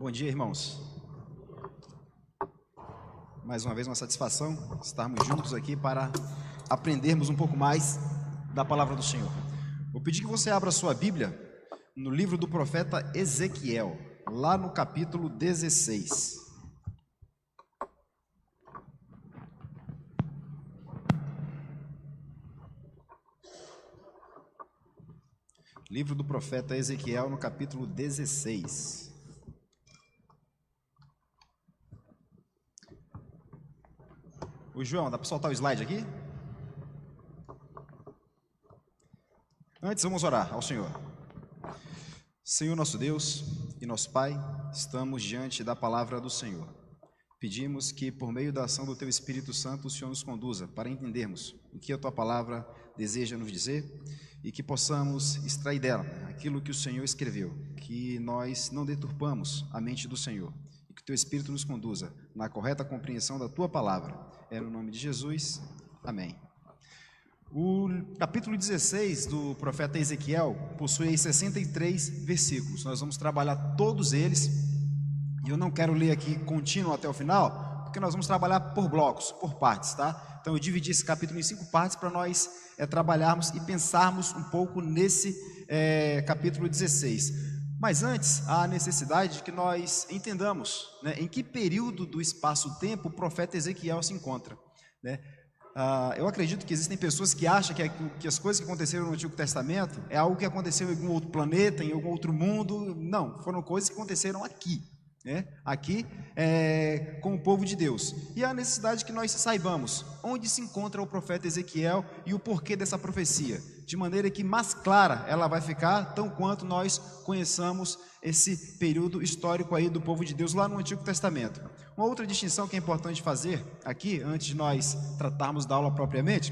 Bom dia, irmãos. Mais uma vez, uma satisfação estarmos juntos aqui para aprendermos um pouco mais da palavra do Senhor. Vou pedir que você abra sua Bíblia no livro do profeta Ezequiel, lá no capítulo 16. Livro do profeta Ezequiel, no capítulo 16. Ô João, dá para soltar o slide aqui? Antes, vamos orar ao Senhor. Senhor nosso Deus e nosso Pai, estamos diante da palavra do Senhor. Pedimos que, por meio da ação do Teu Espírito Santo, o Senhor nos conduza para entendermos o que a Tua palavra deseja nos dizer e que possamos extrair dela aquilo que o Senhor escreveu, que nós não deturpamos a mente do Senhor e que o Teu Espírito nos conduza na correta compreensão da Tua palavra. É no nome de Jesus. Amém. O capítulo 16 do profeta Ezequiel possui 63 versículos. Nós vamos trabalhar todos eles, e eu não quero ler aqui contínuo até o final, porque nós vamos trabalhar por blocos, por partes, tá? Então eu dividi esse capítulo em 5 partes para nós trabalharmos e pensarmos um pouco nesse capítulo 16. Mas antes, há a necessidade de que nós entendamos, né, em que período do espaço-tempo o profeta Ezequiel se encontra, né? Eu acredito que existem pessoas que acham que as coisas que aconteceram no Antigo Testamento é algo que aconteceu em algum outro planeta, em algum outro mundo. Não, foram coisas que aconteceram aqui, né? Aqui com o povo de Deus. E há a necessidade que nós saibamos onde se encontra o profeta Ezequiel e o porquê dessa profecia, de maneira que mais clara ela vai ficar, tão quanto nós conheçamos esse período histórico aí do povo de Deus lá no Antigo Testamento. Uma outra distinção que é importante fazer aqui, antes de nós tratarmos da aula propriamente,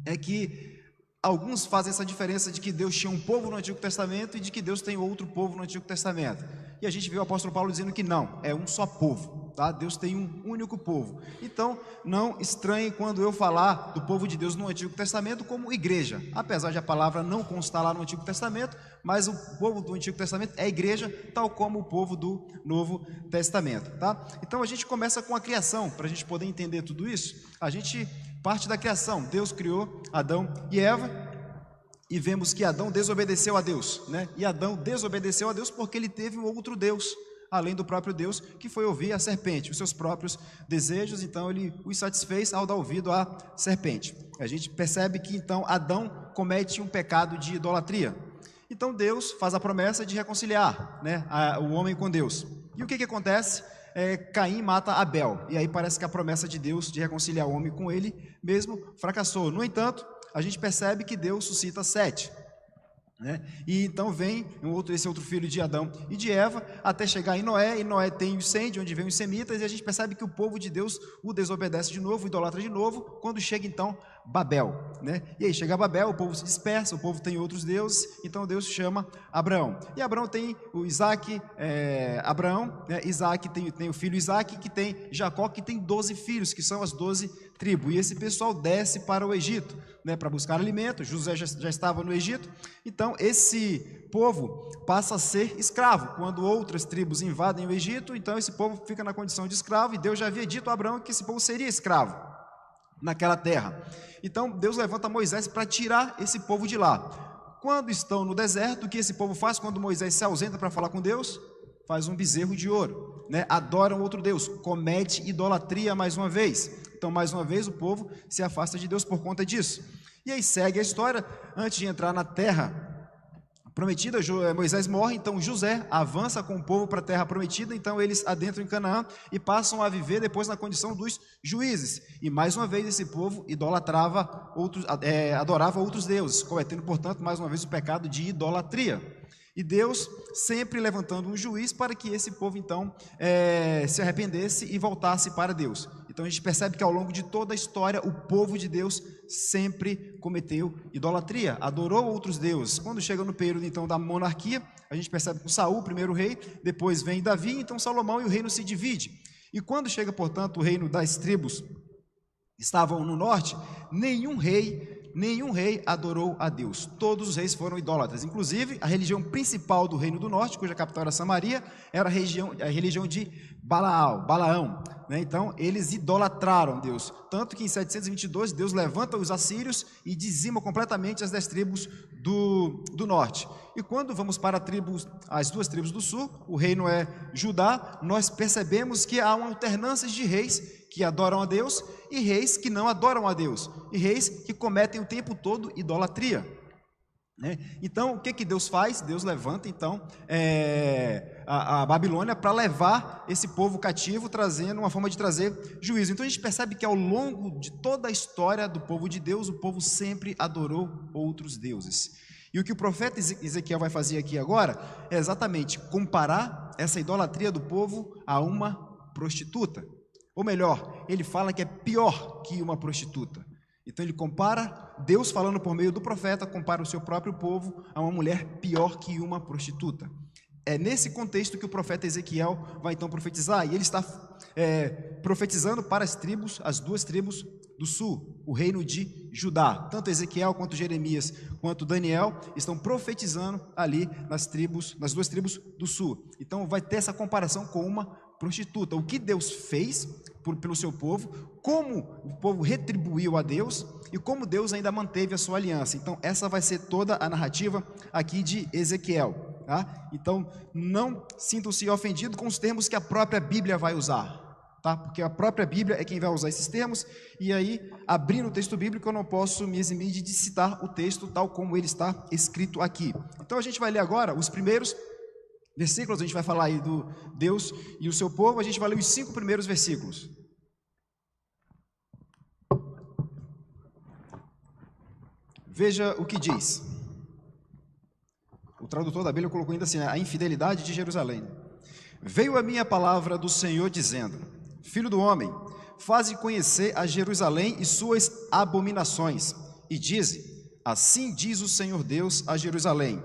é que alguns fazem essa diferença de que Deus tinha um povo no Antigo Testamento e de que Deus tem outro povo no Antigo Testamento. E a gente vê o apóstolo Paulo dizendo que não, é um só povo, tá? Deus tem um único povo. Então, não estranhe quando eu falar do povo de Deus no Antigo Testamento como igreja, apesar de a palavra não constar lá no Antigo Testamento, mas o povo do Antigo Testamento é igreja, tal como o povo do Novo Testamento, tá? Então, a gente começa com a criação, para a gente poder entender tudo isso. A gente parte da criação. Deus criou Adão e Eva, e vemos que Adão desobedeceu a Deus, né? E Adão desobedeceu a Deus porque ele teve um outro Deus, além do próprio Deus, que foi ouvir a serpente, os seus próprios desejos. Então ele os satisfez ao dar ouvido à serpente. A gente percebe que então Adão comete um pecado de idolatria. Então Deus faz a promessa de reconciliar, né, o homem com Deus. E o que acontece? Caim mata Abel, e aí parece que a promessa de Deus de reconciliar o homem com ele mesmo fracassou. No entanto, a gente percebe que Deus suscita Sete, né? E então vem esse outro filho de Adão e de Eva, até chegar em Noé, e Noé tem o Sem, de onde vem os semitas, e a gente percebe que o povo de Deus o desobedece de novo, idolatra de novo, quando chega então Babel, né? E aí chega Babel, o povo se dispersa, o povo tem outros deuses, então Deus chama Abraão, e Abraão tem o Isaac, Abraão, né? Isaac tem o filho Isaac, que tem Jacó, que tem 12 filhos, que são as 12 tribos, e esse pessoal desce para o Egito, né, para buscar alimento. José já estava no Egito, então esse povo passa a ser escravo. Quando outras tribos invadem o Egito, então esse povo fica na condição de escravo, e Deus já havia dito a Abraão que esse povo seria escravo naquela terra. Então Deus levanta Moisés para tirar esse povo de lá. Quando estão no deserto, o que esse povo faz quando Moisés se ausenta para falar com Deus? Faz um bezerro de ouro, né? Adoram outro Deus, comete idolatria mais uma vez. Então, mais uma vez, o povo se afasta de Deus por conta disso. E aí segue a história. Antes de entrar na terra prometida, Moisés morre, então José avança com o povo para a terra prometida, então eles adentram em Canaã e passam a viver depois na condição dos juízes. E mais uma vez esse povo adorava outros deuses, cometendo, portanto, mais uma vez o pecado de idolatria. E Deus sempre levantando um juiz para que esse povo então se arrependesse e voltasse para Deus. Então a gente percebe que ao longo de toda a história o povo de Deus sempre cometeu idolatria, adorou outros deuses. Quando chega no período então da monarquia, a gente percebe que Saul, o primeiro rei, depois vem Davi, então Salomão, e o reino se divide. E quando chega, portanto, o reino das tribos estavam no norte, nenhum rei nenhum rei adorou a Deus. Todos os reis foram idólatras. Inclusive, a religião principal do Reino do Norte, cuja capital era Samaria, era a religião de Balaão, né? Então, eles idolatraram Deus. Tanto que em 722, Deus levanta os assírios e dizima completamente as 10 tribos do norte. E quando vamos para as 2 tribos do sul, o reino é Judá, nós percebemos que há uma alternância de reis que adoram a Deus e reis que não adoram a Deus, e reis que cometem o tempo todo idolatria, né? Então, o que Deus faz? Deus levanta, então, a Babilônia para levar esse povo cativo, trazendo uma forma de trazer juízo. Então, a gente percebe que ao longo de toda a história do povo de Deus, o povo sempre adorou outros deuses. E o que o profeta Ezequiel vai fazer aqui agora é exatamente comparar essa idolatria do povo a uma prostituta. Ou melhor, ele fala que é pior que uma prostituta. Então ele compara, Deus falando por meio do profeta, compara o seu próprio povo a uma mulher pior que uma prostituta. É nesse contexto que o profeta Ezequiel vai então profetizar, e ele está profetizando para as 2 tribos do sul, o reino de Judá. Tanto Ezequiel quanto Jeremias quanto Daniel estão profetizando ali nas 2 tribos do sul. Então vai ter essa comparação com uma prostituta. O que Deus fez pelo seu povo, como o povo retribuiu a Deus e como Deus ainda manteve a sua aliança. Então essa vai ser toda a narrativa aqui de Ezequiel, tá? Então não sintam-se ofendidos com os termos que a própria Bíblia vai usar, tá? Porque a própria Bíblia é quem vai usar esses termos, e aí, abrindo o texto bíblico, eu não posso me eximir de citar o texto tal como ele está escrito aqui. Então a gente vai ler agora os primeiros versículos, a gente vai falar aí do Deus e o seu povo, a gente vai ler os 5 primeiros versículos. Veja o que diz. O tradutor da Bíblia colocou ainda assim, a infidelidade de Jerusalém. Veio a minha palavra do Senhor dizendo: Filho do homem, faze conhecer a Jerusalém e suas abominações, e dize: assim diz o Senhor Deus a Jerusalém: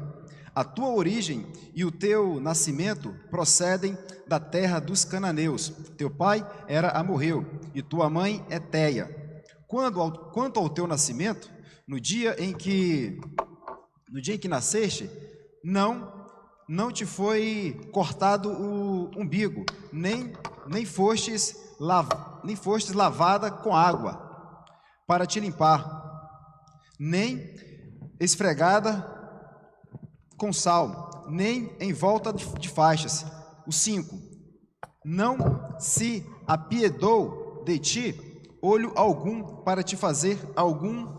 a tua origem e o teu nascimento procedem da terra dos cananeus. Teu pai era amorreu e tua mãe Eteia. Quanto ao teu nascimento, no dia em que nasceste, não te foi cortado o umbigo, nem fostes lavada com água para te limpar, nem esfregada com sal, nem em volta de faixas. O 5. Não se apiedou de ti olho algum para te fazer alguma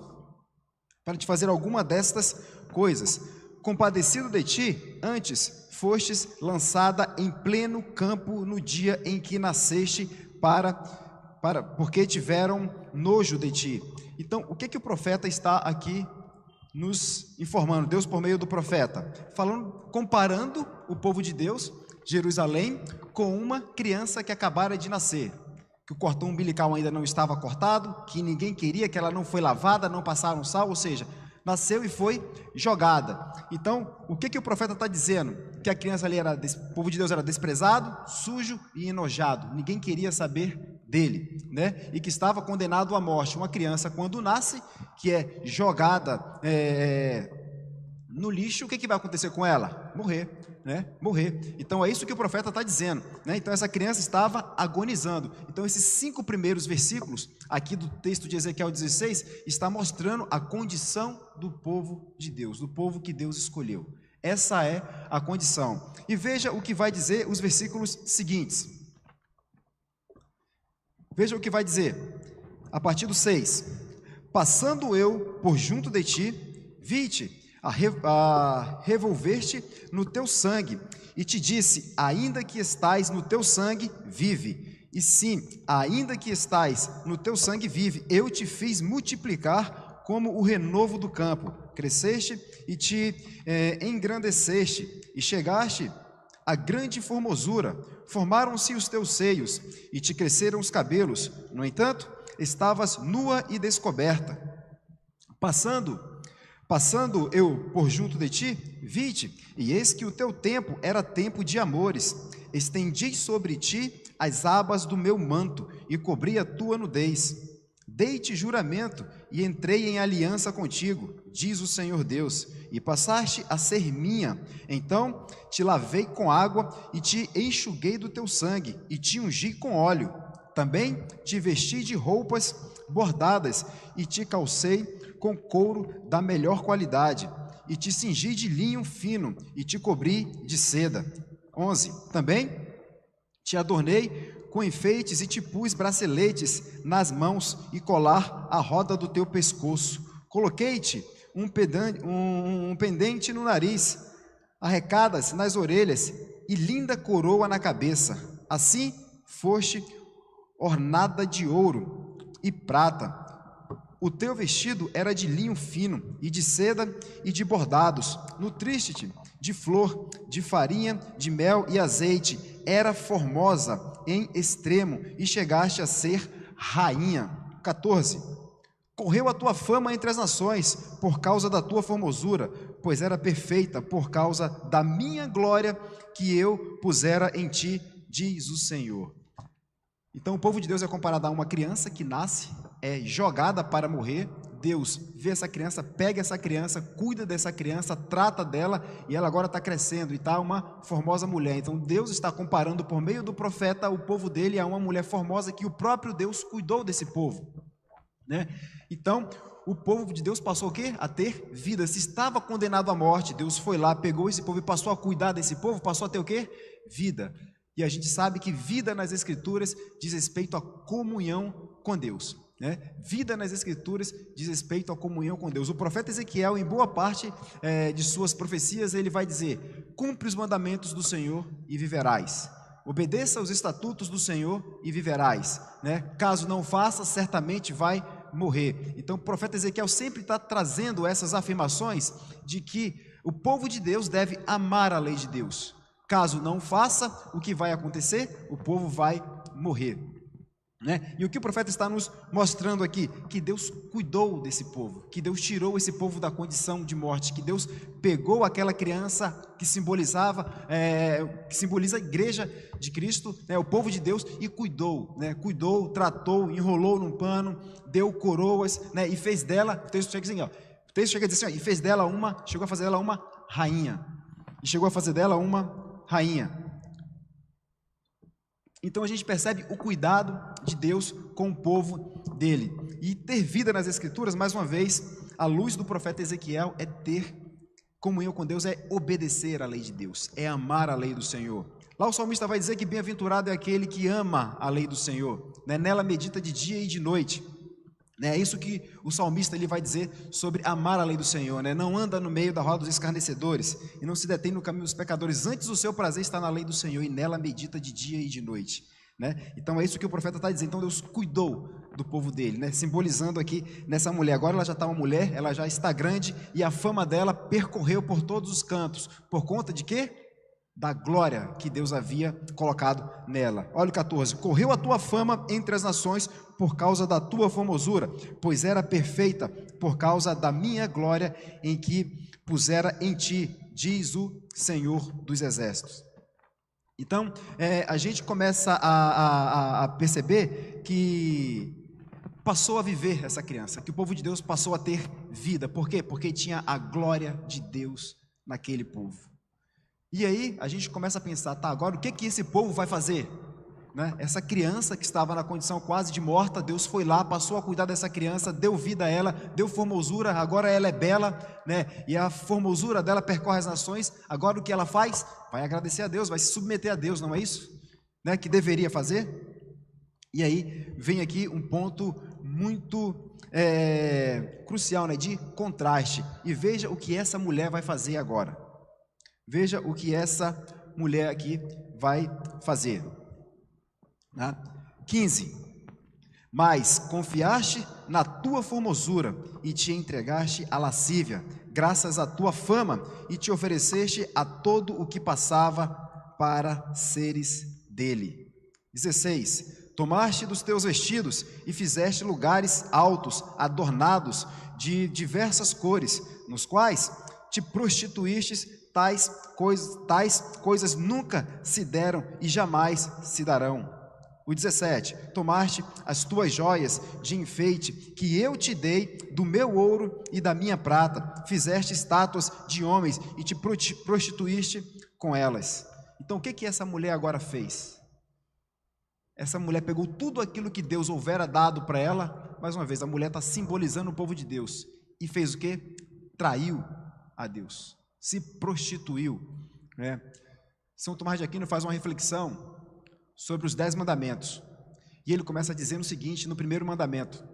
destas coisas. Compadecido de ti, antes fostes lançada em pleno campo no dia em que nasceste, porque tiveram nojo de ti. Então, o que o profeta está aqui nos informando? Deus por meio do profeta, comparando o povo de Deus, Jerusalém, com uma criança que acabara de nascer, que o cordão umbilical ainda não estava cortado, que ninguém queria, que ela não foi lavada, não passaram sal, ou seja, nasceu e foi jogada. Então, o que o profeta está dizendo? Que a criança ali o povo de Deus era desprezado, sujo e enojado, ninguém queria saber dele, né? E que estava condenado à morte. Uma criança, quando nasce, que é jogada no lixo, o que vai acontecer com ela? Morrer, né? Morrer. Então é isso que o profeta está dizendo, né? Então essa criança estava agonizando. Então esses 5 primeiros versículos aqui do texto de Ezequiel 16 está mostrando a condição do povo de Deus, do povo que Deus escolheu. Essa é a condição. E veja o que vai dizer os versículos seguintes. Veja o que vai dizer, a partir do 6. Passando eu por junto de ti, vi-te a revolver-te no teu sangue, e te disse: ainda que estais no teu sangue, vive. E sim, ainda que estais no teu sangue, vive. Eu te fiz multiplicar como o renovo do campo. Cresceste e te engrandeceste, e chegaste a grande formosura. Formaram-se os teus seios, e te cresceram os cabelos. No entanto, estavas nua e descoberta. Passando eu por junto de ti, vi-te, e eis que o teu tempo era tempo de amores. Estendi sobre ti as abas do meu manto, e cobri a tua nudez. Dei-te juramento e entrei em aliança contigo, diz o Senhor Deus, e passaste a ser minha. Então te lavei com água e te enxuguei do teu sangue e te ungi com óleo. Também te vesti de roupas bordadas e te calcei com couro da melhor qualidade e te cingi de linho fino e te cobri de seda. 11. Também te adornei com enfeites e te pus braceletes nas mãos e colar à roda do teu pescoço. Coloquei-te um pendente no nariz, arrecadas nas orelhas e linda coroa na cabeça. Assim foste ornada de ouro e prata. O teu vestido era de linho fino e de seda e de bordados. Nutriste-te de flor, de farinha, de mel e azeite. Era formosa em extremo e chegaste a ser rainha. 14. Correu a tua fama entre as nações por causa da tua formosura, pois era perfeita por causa da minha glória que eu pusera em ti, diz o Senhor. Então o povo de Deus é comparado a uma criança que nasce, é jogada para morrer. Deus vê essa criança, pega essa criança, cuida dessa criança, trata dela, e ela agora está crescendo e está uma formosa mulher. Então Deus está comparando por meio do profeta o povo dele a uma mulher formosa que o próprio Deus cuidou desse povo, né? Então o povo de Deus passou o quê? A ter vida. Se estava condenado à morte, Deus foi lá, pegou esse povo e passou a cuidar desse povo, passou a ter o quê? Vida. E a gente sabe que vida nas Escrituras diz respeito à comunhão com Deus, né? Vida nas Escrituras diz respeito à comunhão com Deus. O profeta Ezequiel, em boa parte de suas profecias, ele vai dizer: cumpre os mandamentos do Senhor e viverás. Obedeça aos estatutos do Senhor e viverás, né? Caso não faça, certamente vai morrer. Então o profeta Ezequiel sempre está trazendo essas afirmações de que o povo de Deus deve amar a lei de Deus. Caso não faça, o que vai acontecer? O povo vai morrer, né? E o que o profeta está nos mostrando aqui? Que Deus cuidou desse povo, que Deus tirou esse povo da condição de morte, que Deus pegou aquela criança que simboliza a igreja de Cristo, né, o povo de Deus, e cuidou, né? Cuidou, tratou, enrolou num pano, deu coroas, né? E fez dela, o texto chega assim, ó, o texto chega a dizer assim, ó, e fez dela chegou a fazer dela uma rainha, e chegou a fazer dela uma rainha. Então a gente percebe o cuidado de Deus com o povo dele. E ter vida nas Escrituras, mais uma vez, à luz do profeta Ezequiel, é ter comunhão com Deus, é obedecer à lei de Deus, é amar a lei do Senhor. Lá o salmista vai dizer que bem-aventurado é aquele que ama a lei do Senhor, né? Nela medita de dia e de noite. É isso que o salmista ele vai dizer sobre amar a lei do Senhor, né? Não anda no meio da roda dos escarnecedores e não se detém no caminho dos pecadores. Antes o seu prazer está na lei do Senhor e nela medita de dia e de noite, né? Então é isso que o profeta está dizendo. Então Deus cuidou do povo dele, né? Simbolizando aqui nessa mulher. Agora ela já está uma mulher, ela já está grande e a fama dela percorreu por todos os cantos. Por conta de quê? Da glória que Deus havia colocado nela. Olha o 14: correu a tua fama entre as nações por causa da tua formosura, pois era perfeita por causa da minha glória em que pusera em ti, diz o Senhor dos Exércitos. Então, a gente começa a perceber que passou a viver essa criança, que o povo de Deus passou a ter vida. Por quê? Porque tinha a glória de Deus naquele povo. E aí a gente começa a pensar, tá, agora o que esse povo vai fazer? Né? Essa criança que estava na condição quase de morta, Deus foi lá, passou a cuidar dessa criança, deu vida a ela, deu formosura, agora ela é bela, né? E a formosura dela percorre as nações. Agora o que ela faz? Vai agradecer a Deus, vai se submeter a Deus, não é isso? Né? Que deveria fazer? E aí vem aqui um ponto muito crucial, né? De contraste. E veja o que essa mulher vai fazer agora. Veja o que essa mulher aqui vai fazer. 15. Mas confiaste na tua formosura e te entregaste à lascívia, graças à tua fama, e te ofereceste a todo o que passava para seres dele. 16. Tomaste dos teus vestidos e fizeste lugares altos, adornados de diversas cores, nos quais te prostituístes. Tais coisas nunca se deram e jamais se darão. O 17, tomaste as tuas joias de enfeite que eu te dei do meu ouro e da minha prata, fizeste estátuas de homens e te prostituíste com elas. Então o que essa mulher agora fez? Essa mulher pegou tudo aquilo que Deus houvera dado para ela, mais uma vez, a mulher está simbolizando o povo de Deus, e fez o quê? Traiu a Deus, se prostituiu, né? São Tomás de Aquino faz uma reflexão sobre os 10 mandamentos, e ele começa dizendo o seguinte, no primeiro mandamento,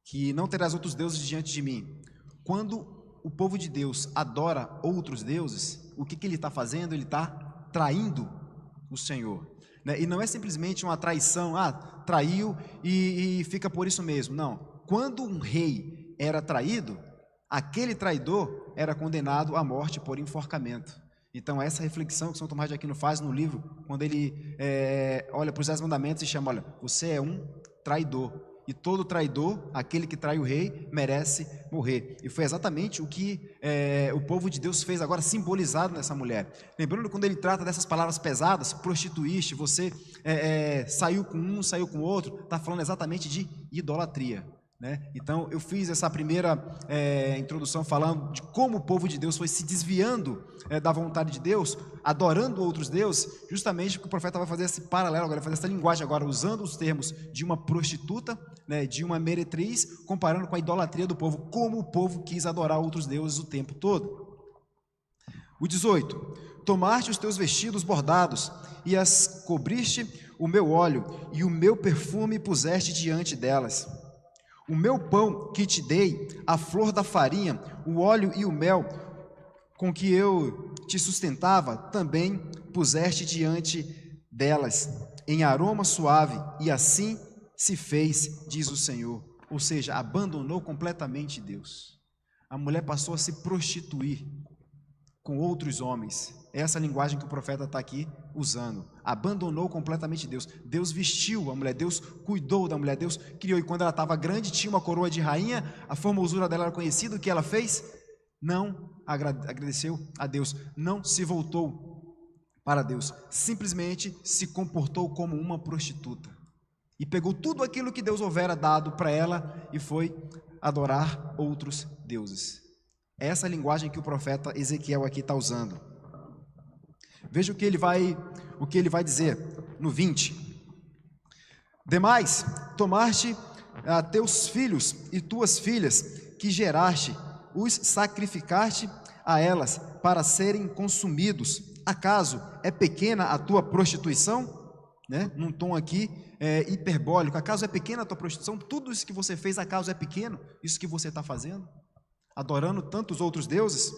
que não terás outros deuses diante de mim. Quando o povo de Deus adora outros deuses, o que ele está fazendo? Ele está traindo o Senhor, né? E não é simplesmente uma traição, traiu e fica por isso mesmo, não. Quando um rei era traído, aquele traidor era condenado à morte por enforcamento. Então essa reflexão que São Tomás de Aquino faz no livro, quando ele olha para os 10 mandamentos e chama, olha, você é um traidor, e todo traidor, aquele que trai o rei, merece morrer. E foi exatamente o que o povo de Deus fez agora, simbolizado nessa mulher. Lembrando quando ele trata dessas palavras pesadas, prostituíste, você saiu com um, saiu com o outro, está falando exatamente de idolatria, né? Então eu fiz essa primeira introdução falando de como o povo de Deus foi se desviando da vontade de Deus, adorando outros deuses, justamente porque o profeta vai fazer esse paralelo agora, vai fazer essa linguagem agora, usando os termos de uma prostituta, né, de uma meretriz, comparando com a idolatria do povo, como o povo quis adorar outros deuses o tempo todo. O 18, tomaste os teus vestidos bordados e as cobriste o meu óleo e o meu perfume puseste diante delas. O meu pão que te dei, a flor da farinha, o óleo e o mel, com que eu te sustentava, também puseste diante delas, em aroma suave, e assim se fez, diz o Senhor. Ou seja, abandonou completamente Deus. A mulher passou a se prostituir com outros homens. Essa linguagem que o profeta está aqui usando. Abandonou completamente Deus. Deus vestiu a mulher, Deus cuidou da mulher, Deus criou. E quando ela estava grande, tinha uma coroa de rainha, a formosura dela era conhecida. O que ela fez? Não agradeceu a Deus, não se voltou para Deus, simplesmente se comportou como uma prostituta. E pegou tudo aquilo que Deus houvera dado para ela e foi adorar outros deuses. Essa é a linguagem que o profeta Ezequiel aqui está usando. Veja o que ele vai dizer no 20. Demais, tomaste a teus filhos e tuas filhas que geraste, os sacrificaste a elas para serem consumidos. Acaso é pequena a tua prostituição? Né? Num tom aqui hiperbólico. Acaso é pequena a tua prostituição? Tudo isso que você fez, acaso é pequeno? Isso que você está fazendo? Adorando tantos outros deuses?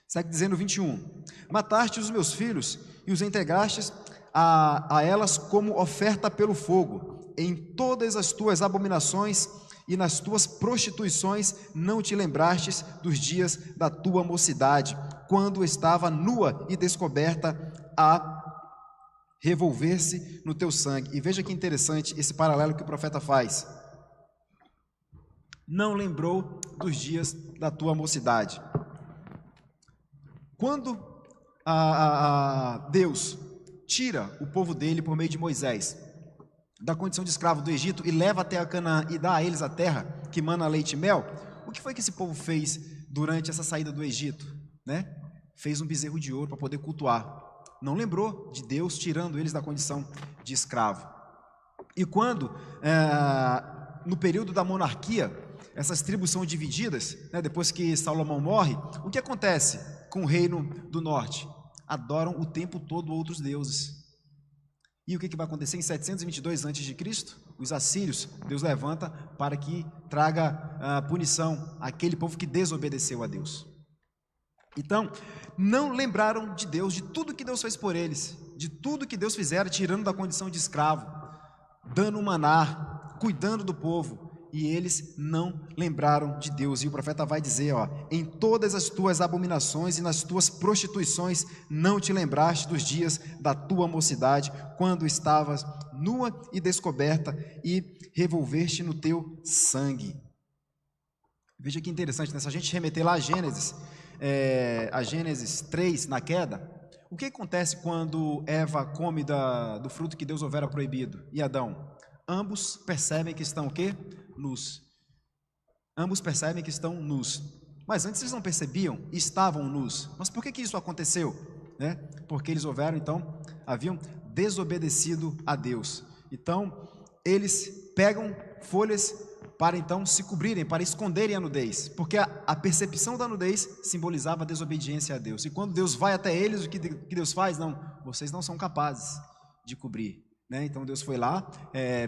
Segue dizendo 21. Mataste os meus filhos e os entregastes a elas como oferta pelo fogo. Em todas as tuas abominações e nas tuas prostituições não te lembrastes dos dias da tua mocidade, quando estava nua e descoberta a revolver-se no teu sangue. E veja que interessante esse paralelo que o profeta faz. Não lembrou dos dias da tua mocidade. Quando Deus tira o povo dele por meio de Moisés da condição de escravo do Egito e leva até a Canaã e dá a eles a terra que mana leite e mel, o que foi que esse povo fez durante essa saída do Egito? Né? Fez um bezerro de ouro para poder cultuar. Não lembrou de Deus tirando eles da condição de escravo. E quando, no período da monarquia, essas tribos são divididas, né, depois que Salomão morre, o que acontece com o reino do norte? Adoram o tempo todo outros deuses. E o que vai acontecer? Em 722 a.C., os assírios, Deus levanta para que traga punição àquele povo que desobedeceu a Deus. Então, não lembraram de Deus, de tudo que Deus fez por eles, de tudo que Deus fizera, tirando da condição de escravo, dando maná, cuidando do povo, e eles não lembraram de Deus. E o profeta vai dizer, em todas as tuas abominações e nas tuas prostituições não te lembraste dos dias da tua mocidade, quando estavas nua e descoberta e revolveste no teu sangue. Veja que interessante, né? Se a gente remeter lá a Gênesis 3, na queda, O que acontece quando Eva come do fruto que Deus houvera proibido? E Adão? Ambos percebem que estão o quê? Nus. Ambos percebem que estão nus. Mas antes eles não percebiam e estavam nus. Mas por que isso aconteceu? Né? Porque eles haviam desobedecido a Deus. Então, eles pegam folhas para então se cobrirem, para esconderem a nudez, porque a percepção da nudez simbolizava a desobediência a Deus. E quando Deus vai até eles, o que Deus faz? Não, vocês não são capazes de cobrir. Né? Então Deus foi lá,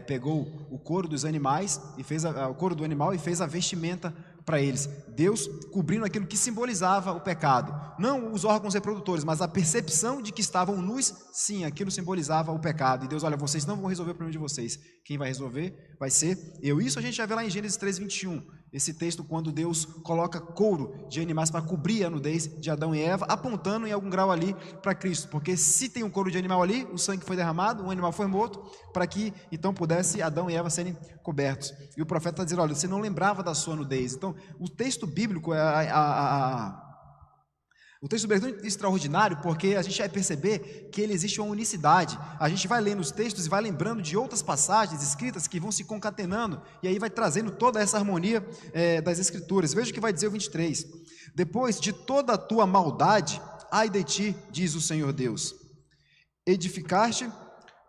pegou o couro dos animais e fez o couro do animal e fez a vestimenta para eles. Deus cobrindo aquilo que simbolizava o pecado, não os órgãos reprodutores, mas a percepção de que estavam nus. Sim, aquilo simbolizava o pecado. E Deus, olha, vocês não vão resolver o problema de vocês, quem vai resolver vai ser eu. Isso a gente já vê lá em Gênesis 3:21, esse texto quando Deus coloca couro de animais para cobrir a nudez de Adão e Eva, apontando em algum grau ali para Cristo, porque se tem um couro de animal ali, o sangue foi derramado, um animal foi morto, para que então pudesse Adão e Eva serem cobertos. E o profeta está dizendo, olha, você não lembrava da sua nudez. Então o texto bíblico o texto bíblico é extraordinário, porque a gente vai perceber que ele existe uma unicidade. A gente vai lendo os textos e vai lembrando de outras passagens escritas que vão se concatenando, e aí vai trazendo toda essa harmonia das escrituras. Veja o que vai dizer o 23. Depois de toda a tua maldade, ai de ti, diz o Senhor Deus, edificaste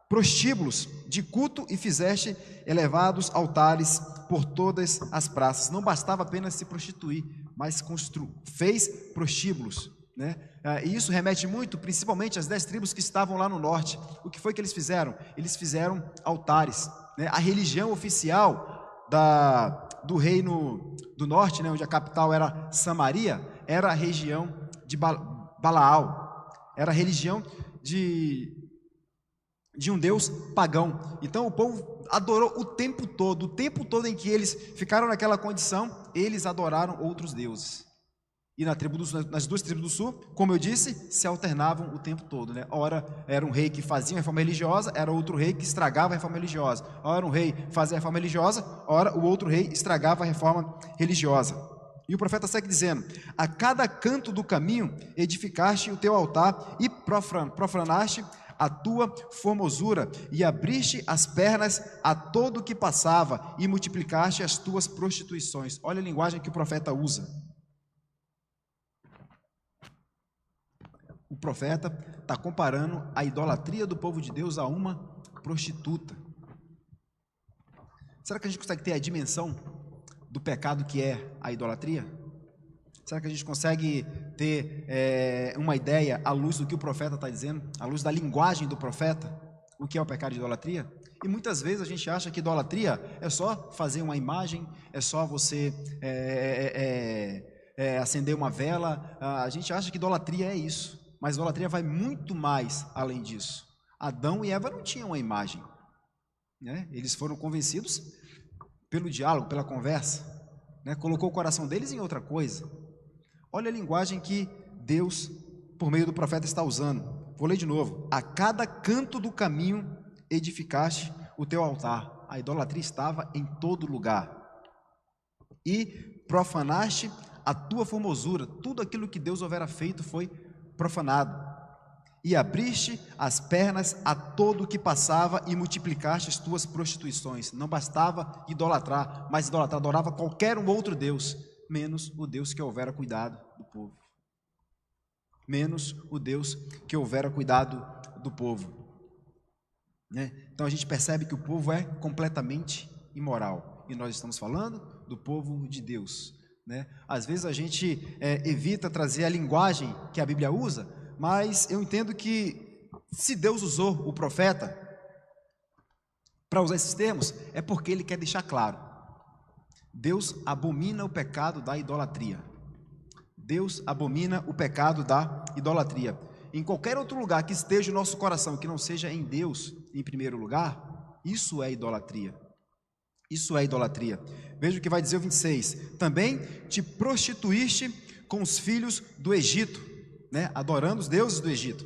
prostíbulos de culto e fizeste elevados altares por todas as praças. Não bastava apenas se prostituir, mas fez prostíbulos. Né? E isso remete muito, principalmente às 10 tribos que estavam lá no norte. O que foi que eles fizeram? Eles fizeram altares. Né? A religião oficial do reino do norte, né, onde a capital era Samaria, era a região de Balaal. Era a religião de um deus pagão. Então o povo adorou o tempo todo em que eles ficaram naquela condição, eles adoraram outros deuses. E nas duas tribos do sul, como eu disse, se alternavam o tempo todo, né? Ora era um rei que fazia a reforma religiosa, era outro rei que estragava a reforma religiosa. Ora um rei fazia a reforma religiosa, ora o outro rei estragava a reforma religiosa. E o profeta segue dizendo, a cada canto do caminho edificaste o teu altar e profanaste a tua formosura, e abriste as pernas a todo o que passava, e multiplicaste as tuas prostituições. Olha a linguagem que o profeta usa. O profeta está comparando a idolatria do povo de Deus a uma prostituta. Será que a gente consegue ter a dimensão do pecado que é a idolatria? Será que a gente consegue ter uma ideia à luz do que o profeta está dizendo, à luz da linguagem do profeta, o que é o pecado de idolatria? E muitas vezes a gente acha que idolatria é só fazer uma imagem, é só você acender uma vela. A gente acha que idolatria é isso, mas idolatria vai muito mais além disso. Adão e Eva não tinham uma imagem, né? Eles foram convencidos pelo diálogo, pela conversa, né? Colocou o coração deles em outra coisa. Olha a linguagem que Deus, por meio do profeta, está usando. Vou ler de novo. A cada canto do caminho edificaste o teu altar. A idolatria estava em todo lugar. E profanaste a tua formosura. Tudo aquilo que Deus houvera feito foi profanado. E abriste as pernas a todo o que passava e multiplicaste as tuas prostituições. Não bastava idolatrar, mas idolatrar, adorava qualquer um outro Deus, menos o Deus que houvera cuidado do povo. Menos o Deus que houvera cuidado do povo. Né? Então a gente percebe que o povo é completamente imoral. E nós estamos falando do povo de Deus. Né? Às vezes a gente evita trazer a linguagem que a Bíblia usa, mas eu entendo que se Deus usou o profeta para usar esses termos, é porque Ele quer deixar claro. Deus abomina o pecado da idolatria. Deus abomina o pecado da idolatria. Em qualquer outro lugar que esteja o nosso coração, que não seja em Deus em primeiro lugar, isso é idolatria. Isso é idolatria. Veja o que vai dizer o 26. Também te prostituíste com os filhos do Egito, né? Adorando os deuses do Egito.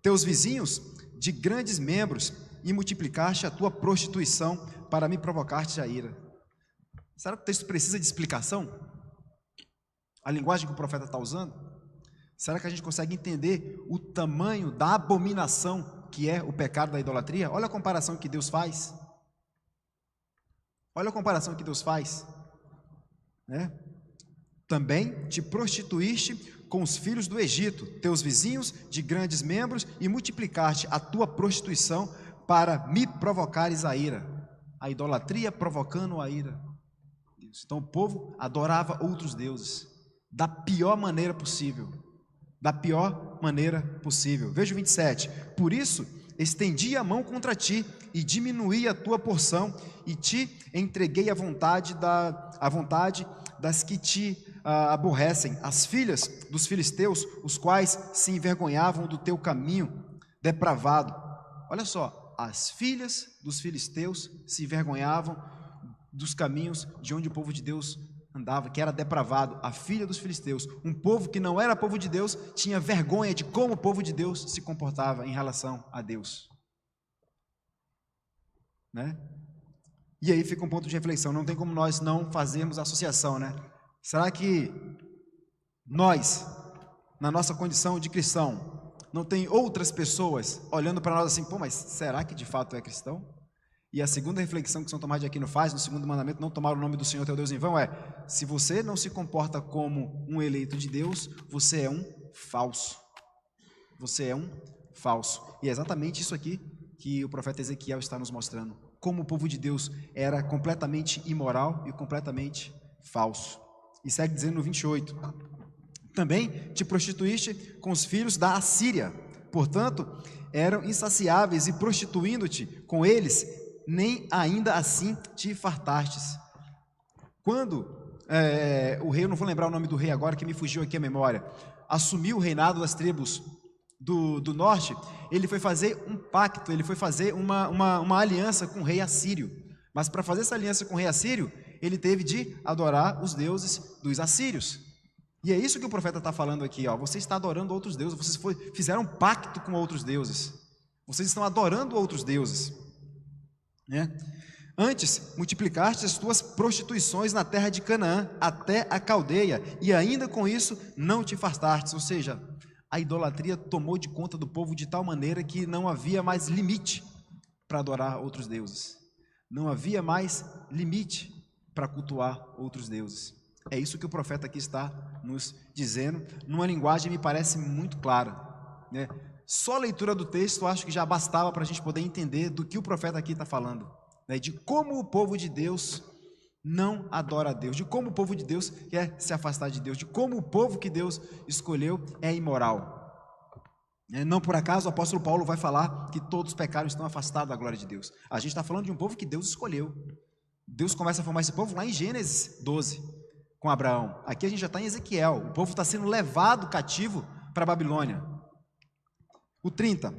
Teus vizinhos de grandes membros, e multiplicaste a tua prostituição para me provocar-te a ira. Será que o texto precisa de explicação? A linguagem que o profeta está usando? Será que a gente consegue entender o tamanho da abominação que é o pecado da idolatria? Olha a comparação que Deus faz. Olha a comparação que Deus faz, né? Também te prostituíste com os filhos do Egito, teus vizinhos de grandes membros, e multiplicaste a tua prostituição para me provocares a ira. A idolatria provocando a ira. Então o povo adorava outros deuses da pior maneira possível. Da pior maneira possível. Veja o 27. Por isso estendi a mão contra ti e diminuí a tua porção e te entreguei à vontade das que te aborrecem, as filhas dos filisteus, os quais se envergonhavam do teu caminho depravado. Olha só, as filhas dos filisteus se envergonhavam dos caminhos de onde o povo de Deus andava, que era depravado. A filha dos filisteus, um povo que não era povo de Deus, tinha vergonha de como o povo de Deus se comportava em relação a Deus, né? E aí fica um ponto de reflexão. Não tem como nós não fazermos associação, né? Será que nós, na nossa condição de cristão, não tem outras pessoas olhando para nós assim, pô, mas será que de fato é cristão? E a segunda reflexão que São Tomás de Aquino faz no segundo mandamento, não tomar o nome do Senhor teu Deus em vão, é: se você não se comporta como um eleito de Deus, você é um falso. Você é um falso. E é exatamente isso aqui que o profeta Ezequiel está nos mostrando. Como o povo de Deus era completamente imoral e completamente falso. E segue dizendo no 28. Também te prostituíste com os filhos da Assíria. Portanto, eram insaciáveis e prostituindo-te com eles, nem ainda assim te fartastes. Quando o rei, eu não vou lembrar o nome do rei agora, que me fugiu aqui a memória, assumiu o reinado das tribos do norte, ele foi fazer um pacto, ele foi fazer uma aliança com o rei assírio. Mas para fazer essa aliança com o rei assírio, ele teve de adorar os deuses dos assírios. E é isso que o profeta está falando aqui, ó. Você está adorando outros deuses, vocês fizeram um pacto com outros deuses, vocês estão adorando outros deuses, né? Antes, multiplicaste as tuas prostituições na terra de Canaã, até a Caldeia, e ainda com isso não te afastastes. Ou seja, a idolatria tomou de conta do povo de tal maneira que não havia mais limite para adorar outros deuses. Não havia mais limite para cultuar outros deuses. É isso que o profeta aqui está nos dizendo, numa linguagem que me parece muito clara, né? Só a leitura do texto acho que já bastava para a gente poder entender do que o profeta aqui está falando, né? De como o povo de Deus não adora a Deus, de como o povo de Deus quer se afastar de Deus, de como o povo que Deus escolheu é imoral. Não por acaso o apóstolo Paulo vai falar que todos os pecados estão afastados da glória de Deus. A gente está falando de um povo que Deus escolheu. Deus começa a formar esse povo lá em Gênesis 12, com Abraão. Aqui a gente já está em Ezequiel. O povo está sendo levado cativo para a Babilônia. O 30.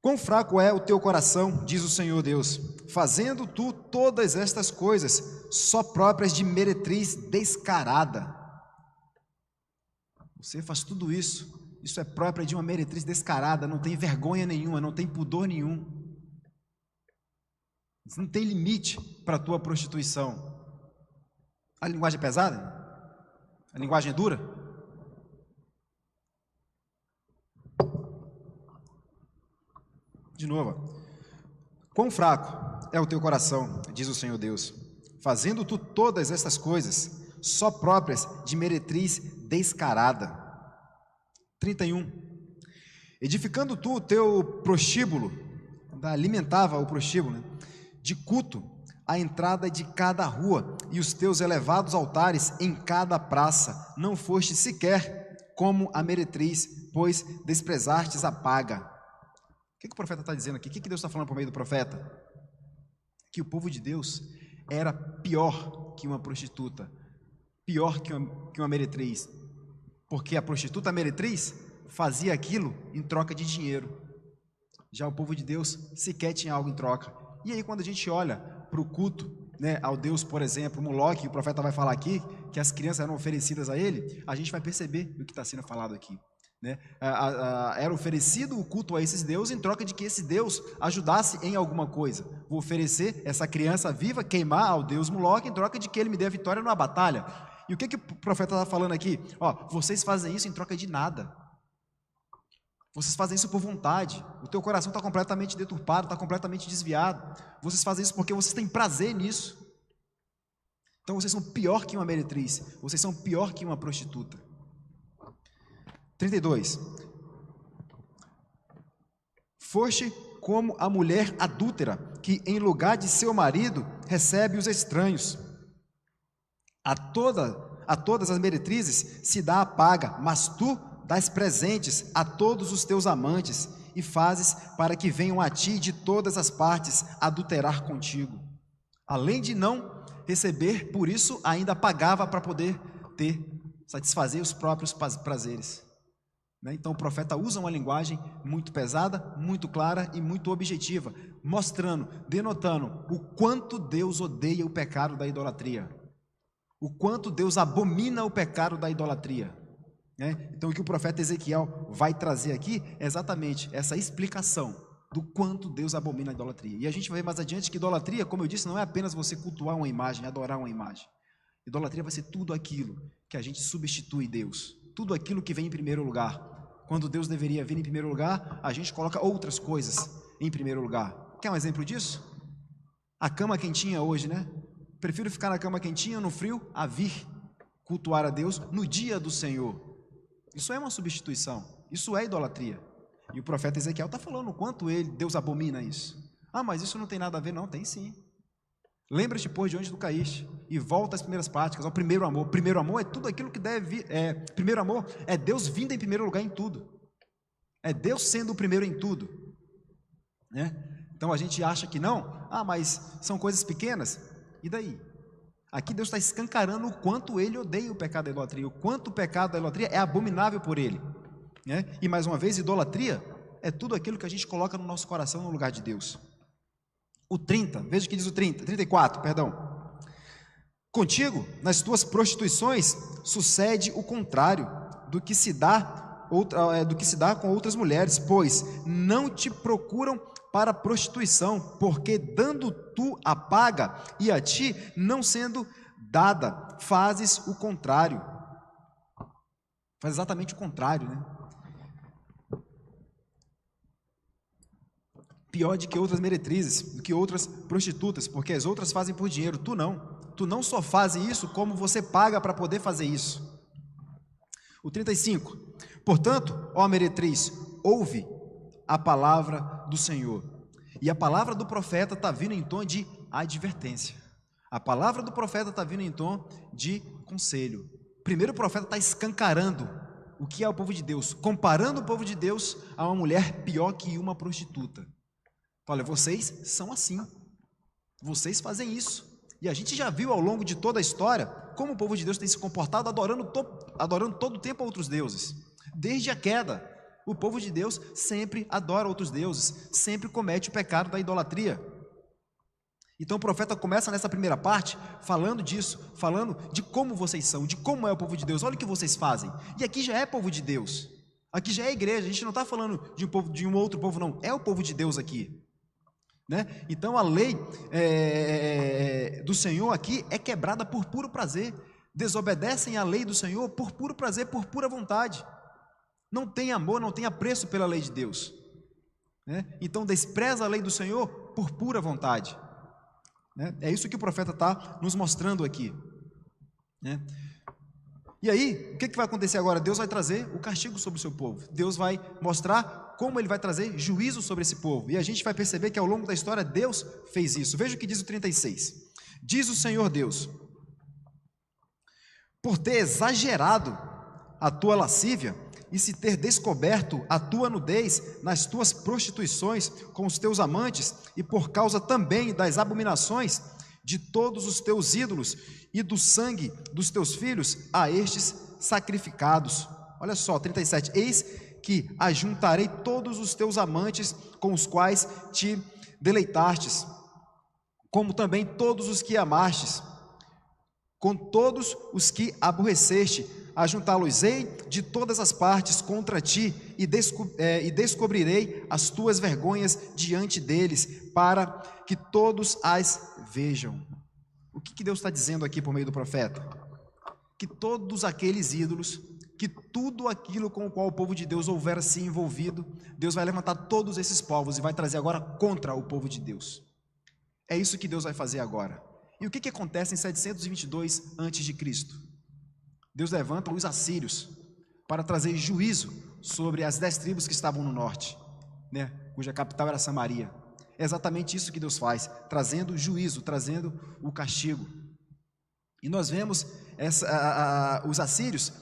Quão fraco é o teu coração, diz o Senhor Deus, fazendo tu todas estas coisas, só próprias de meretriz descarada. Você faz tudo isso, isso é próprio de uma meretriz descarada, não tem vergonha nenhuma, não tem pudor nenhum. Não tem limite para a tua prostituição. A linguagem é pesada? A linguagem é dura? De novo. Quão fraco é o teu coração, diz o Senhor Deus, fazendo tu todas estas coisas, só próprias de meretriz descarada. 31. Edificando tu o teu prostíbulo, alimentava o prostíbulo, né, de culto, a entrada de cada rua, e os teus elevados altares em cada praça, não foste sequer como a meretriz, pois desprezastes a paga. O que o profeta está dizendo aqui? O que Deus está falando por meio do profeta? Que o povo de Deus era pior que uma prostituta, pior que uma meretriz, porque a prostituta, a meretriz, fazia aquilo em troca de dinheiro. Já o povo de Deus sequer tinha algo em troca. E aí quando a gente olha para o culto, né, ao Deus, por exemplo, Moloque, o profeta vai falar aqui, que as crianças eram oferecidas a ele, a gente vai perceber o que está sendo falado aqui, né? Era oferecido o culto a esses deuses em troca de que esse Deus ajudasse em alguma coisa. Vou oferecer essa criança viva, queimar ao Deus Moloque em troca de que ele me dê a vitória numa batalha. E o que o profeta está falando aqui? Ó, vocês fazem isso em troca de nada. Vocês fazem isso por vontade. O teu coração está completamente deturpado, está completamente desviado. Vocês fazem isso porque vocês têm prazer nisso. Então vocês são pior que uma meretriz. Vocês são pior que uma prostituta. 32. Foste como a mulher adúltera, que em lugar de seu marido recebe os estranhos. A todas as meretrizes se dá a paga, mas tu dás presentes a todos os teus amantes e fazes para que venham a ti de todas as partes adulterar contigo. Além de não receber, por isso ainda pagava para poder satisfazer os próprios prazeres. Então o profeta usa uma linguagem muito pesada, muito clara e muito objetiva, mostrando, denotando o quanto Deus odeia o pecado da idolatria, o quanto Deus abomina o pecado da idolatria. Então o que o profeta Ezequiel vai trazer aqui é exatamente essa explicação do quanto Deus abomina a idolatria. E a gente vai ver mais adiante que idolatria, como eu disse, não é apenas você cultuar uma imagem, adorar uma imagem. Idolatria vai ser tudo aquilo que a gente substitui Deus, tudo aquilo que vem em primeiro lugar. Quando Deus deveria vir em primeiro lugar, a gente coloca outras coisas em primeiro lugar. Quer um exemplo disso? A cama quentinha hoje, né? Prefiro ficar na cama quentinha no frio a vir cultuar a Deus no dia do Senhor. Isso é uma substituição, isso é idolatria. E o profeta Ezequiel está falando o quanto Deus abomina isso. Ah, mas isso não tem nada a ver, não, tem sim. Lembra-te, pois, de onde tu caíste e volta às primeiras práticas, ao primeiro amor. Primeiro amor é tudo aquilo que deve vir. Primeiro amor é Deus vindo em primeiro lugar em tudo. É Deus sendo o primeiro em tudo. Então a gente acha que não. Ah, mas são coisas pequenas. E daí? Aqui Deus está escancarando o quanto Ele odeia o pecado da idolatria, o quanto o pecado da idolatria é abominável por Ele. E mais uma vez, idolatria é tudo aquilo que a gente coloca no nosso coração no lugar de Deus. O 30, veja o que diz o 34, perdão. Contigo, nas tuas prostituições, sucede o contrário do que se dá com outras mulheres, pois não te procuram para a prostituição, porque dando tu a paga e a ti não sendo dada, fazes o contrário. Faz exatamente o contrário, né? Pior do que outras meretrizes, do que outras prostitutas, porque as outras fazem por dinheiro, tu não. Tu não só faz isso, como você paga para poder fazer isso. O 35. Portanto, ó meretriz, ouve a palavra do Senhor. E a palavra do profeta está vindo em tom de advertência. A palavra do profeta está vindo em tom de conselho. Primeiro o profeta está escancarando o que é o povo de Deus, comparando o povo de Deus a uma mulher pior que uma prostituta. Olha, vocês são assim, vocês fazem isso. E a gente já viu ao longo de toda a história como o povo de Deus tem se comportado adorando todo o tempo a outros deuses. Desde a queda, o povo de Deus sempre adora outros deuses, sempre comete o pecado da idolatria. Então o profeta começa nessa primeira parte falando disso, falando de como vocês são, de como é o povo de Deus. Olha o que vocês fazem. E aqui já é povo de Deus, aqui já é igreja, a gente não está falando de um outro povo, não, é o povo de Deus aqui. Então a lei do Senhor aqui é quebrada por puro prazer, desobedecem à lei do Senhor por puro prazer, por pura vontade, não tem amor, não tem apreço pela lei de Deus, então despreza a lei do Senhor por pura vontade, é isso que o profeta está nos mostrando aqui, E aí, o que vai acontecer agora? Deus vai trazer o castigo sobre o seu povo. Deus vai mostrar como Ele vai trazer juízo sobre esse povo. E a gente vai perceber que ao longo da história Deus fez isso. Veja o que diz o 36. Diz o Senhor Deus: por ter exagerado a tua lascívia e se ter descoberto a tua nudez nas tuas prostituições com os teus amantes, e por causa também das abominações de todos os teus ídolos e do sangue dos teus filhos a estes sacrificados. Olha só, 37. Eis que ajuntarei todos os teus amantes com os quais te deleitastes, como também todos os que amastes, com todos os que aborreceste, ajuntá-los-ei de todas as partes contra ti, e descobrirei as tuas vergonhas diante deles, para que todos as vejam. O que Deus está dizendo aqui por meio do profeta? que todos aqueles ídolos, que tudo aquilo com o qual o povo de Deus houvera se envolvido, Deus vai levantar todos esses povos e vai trazer agora contra o povo de Deus. É isso que Deus vai fazer agora. E o que acontece em 722 a.C.? Deus levanta os assírios para trazer juízo sobre as 10 tribos que estavam no norte, né, cuja capital era Samaria. É exatamente isso que Deus faz, trazendo juízo, trazendo o castigo. E nós vemos os assírios,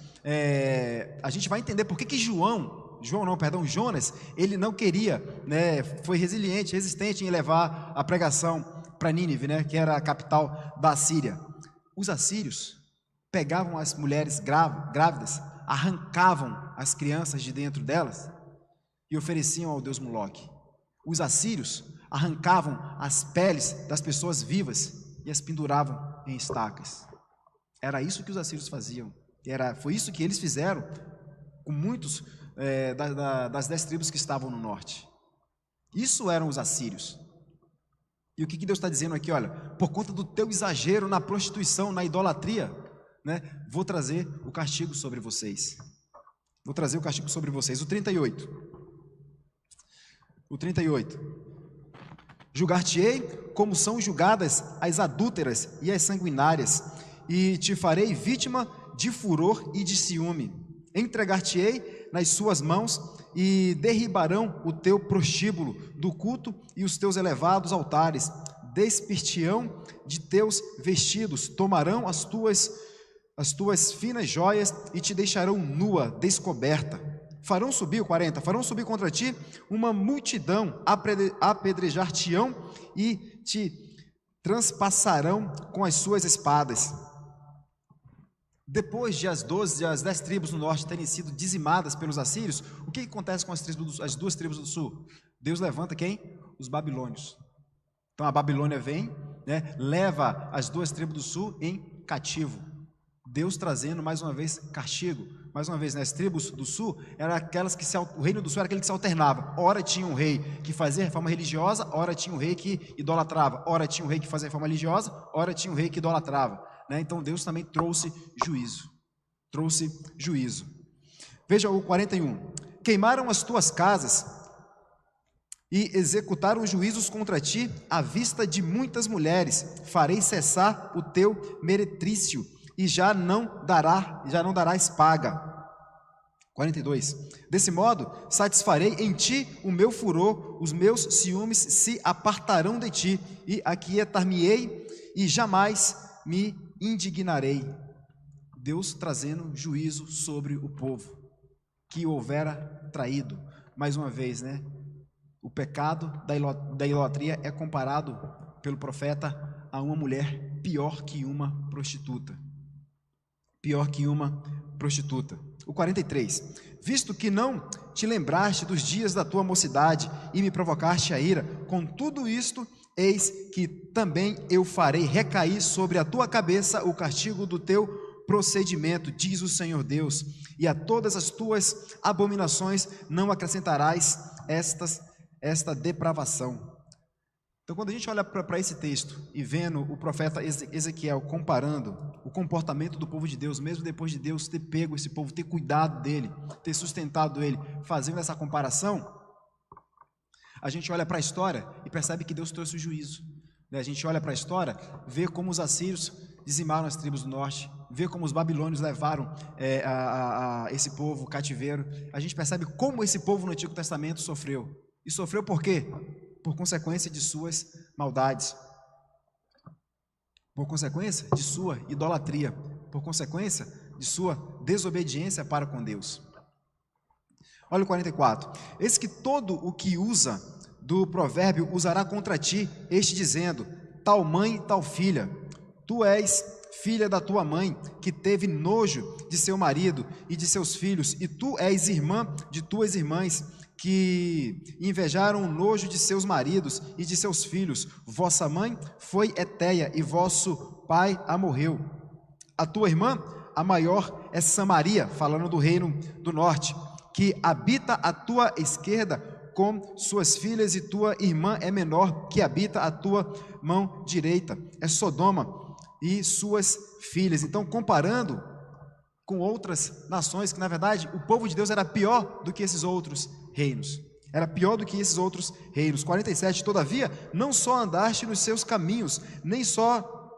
a gente vai entender por que Jonas, ele não queria, né, foi resistente em levar a pregação para Nínive, né, que era a capital da Assíria. Os assírios pegavam as mulheres grávidas, arrancavam as crianças de dentro delas e ofereciam ao deus Moloque. Os assírios arrancavam as peles das pessoas vivas e as penduravam em estacas. Era isso que os assírios faziam. Foi isso que eles fizeram com muitos das 10 tribos que estavam no norte. Isso eram os assírios. E o que Deus está dizendo aqui? Olha, por conta do teu exagero na prostituição, na idolatria, né, vou trazer o castigo sobre vocês. Vou trazer o castigo sobre vocês. O 38. Julgar-te-ei como são julgadas as adúlteras e as sanguinárias, e te farei vítima de furor e de ciúme. Entregar-te-ei nas suas mãos, e derribarão o teu prostíbulo do culto e os teus elevados altares. Despir-te-ão de teus vestidos, tomarão as tuas finas joias e te deixarão nua, descoberta. Farão subir, 40, farão subir contra ti uma multidão, apedrejar-te-ão e te transpassarão com as suas espadas. Depois de as 10 tribos do norte terem sido dizimadas pelos assírios, o que acontece com as 2 tribos do sul? Deus levanta quem? Os babilônios. Então a Babilônia vem, né, leva as 2 tribos do sul em cativo. Deus trazendo mais uma vez castigo. Mais uma vez, né, as tribos do sul eram aquelas que o reino do sul era aquele que se alternava. Ora tinha um rei que fazia reforma religiosa, ora tinha um rei que idolatrava, ora tinha um rei que fazia reforma religiosa, ora tinha um rei que idolatrava, né? Então Deus também trouxe juízo. Veja o 41. Queimaram as tuas casas e executaram juízos contra ti à vista de muitas mulheres. Farei cessar o teu meretrício e já não darás paga. 42. Desse modo, satisfarei em ti o meu furor, os meus ciúmes se apartarão de ti, e aquietar-me-ei, e jamais me indignarei. Deus trazendo juízo sobre o povo que houvera traído. Mais uma vez, né? O pecado da idolatria é comparado pelo profeta a uma mulher pior que uma prostituta. O 43. Visto que não te lembraste dos dias da tua mocidade e me provocaste a ira, com tudo isto, eis que também eu farei recair sobre a tua cabeça o castigo do teu procedimento, diz o Senhor Deus, e a todas as tuas abominações não acrescentarás esta depravação. Então, quando a gente olha para esse texto e vendo o profeta Ezequiel comparando o comportamento do povo de Deus, mesmo depois de Deus ter pego esse povo, ter cuidado dele, ter sustentado ele, fazendo essa comparação, a gente olha para a história e percebe que Deus trouxe o juízo. A gente olha para a história, vê como os assírios dizimaram as tribos do norte, vê como os babilônios levaram esse povo cativeiro. A gente percebe como esse povo no Antigo Testamento sofreu. E sofreu por quê? Por consequência de suas maldades, por consequência de sua idolatria, por consequência de sua desobediência para com Deus. Olha o 44. Eis que todo o que usa do provérbio usará contra ti, este dizendo, tal mãe, tal filha, tu és filha da tua mãe, que teve nojo de seu marido e de seus filhos, e tu és irmã de tuas irmãs, que invejaram o nojo de seus maridos e de seus filhos. Vossa mãe foi Eteia e vosso pai amorreu. A tua irmã, a maior, é Samaria, falando do reino do norte, que habita à tua esquerda com suas filhas, e tua irmã é menor, que habita à tua mão direita. É Sodoma e suas filhas. Então, comparando com outras nações, que na verdade o povo de Deus era pior do que esses outros reinos. Era pior do que esses outros reinos. 47, todavia, não só andaste nos seus caminhos, nem só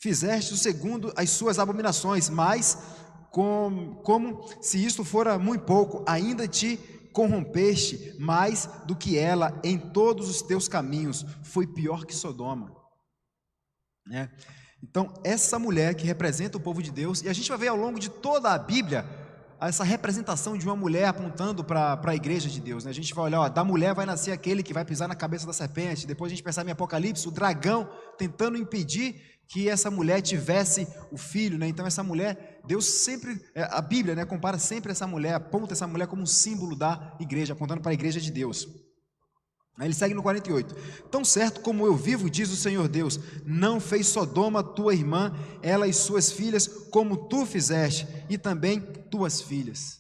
fizeste o segundo as suas abominações, mas, como se isto fora muito pouco, ainda te corrompeste mais do que ela em todos os teus caminhos, foi pior que Sodoma. Né? Então, essa mulher que representa o povo de Deus, e a gente vai ver ao longo de toda a Bíblia, essa representação de uma mulher apontando para a igreja de Deus, né? A gente vai olhar, ó, da mulher vai nascer aquele que vai pisar na cabeça da serpente. Depois a gente percebe em Apocalipse o dragão tentando impedir que essa mulher tivesse o filho, né? Então essa mulher, Deus sempre, a Bíblia, né, compara sempre essa mulher, aponta essa mulher como um símbolo da igreja, apontando para a igreja de Deus. Aí ele segue no 48, tão certo como eu vivo, diz o Senhor Deus, não fez Sodoma tua irmã, ela e suas filhas, como tu fizeste, e também tuas filhas.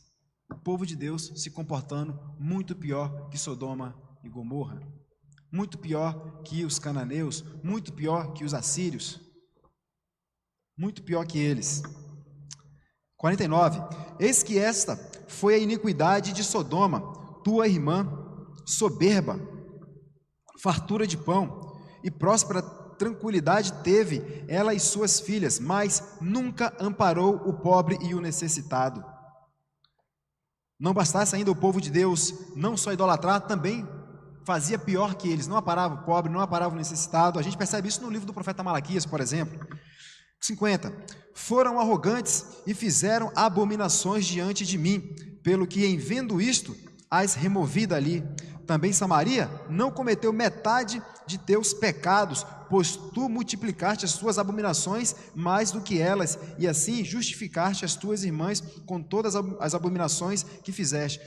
O povo de Deus se comportando muito pior que Sodoma e Gomorra, muito pior que os cananeus, muito pior que os assírios, muito pior que eles. 49, eis que esta foi a iniquidade de Sodoma, tua irmã, soberba, fartura de pão e próspera tranquilidade teve ela e suas filhas, mas nunca amparou o pobre e o necessitado. Não bastasse ainda o povo de Deus não só idolatrar, também fazia pior que eles, não amparava o pobre, não amparava o necessitado. A gente percebe isso no livro do profeta Malaquias, por exemplo. 50, foram arrogantes e fizeram abominações diante de mim, pelo que em vendo isto, as removi dali. Também Samaria não cometeu metade de teus pecados, pois tu multiplicaste as tuas abominações mais do que elas, e assim justificaste as tuas irmãs com todas as abominações que fizeste.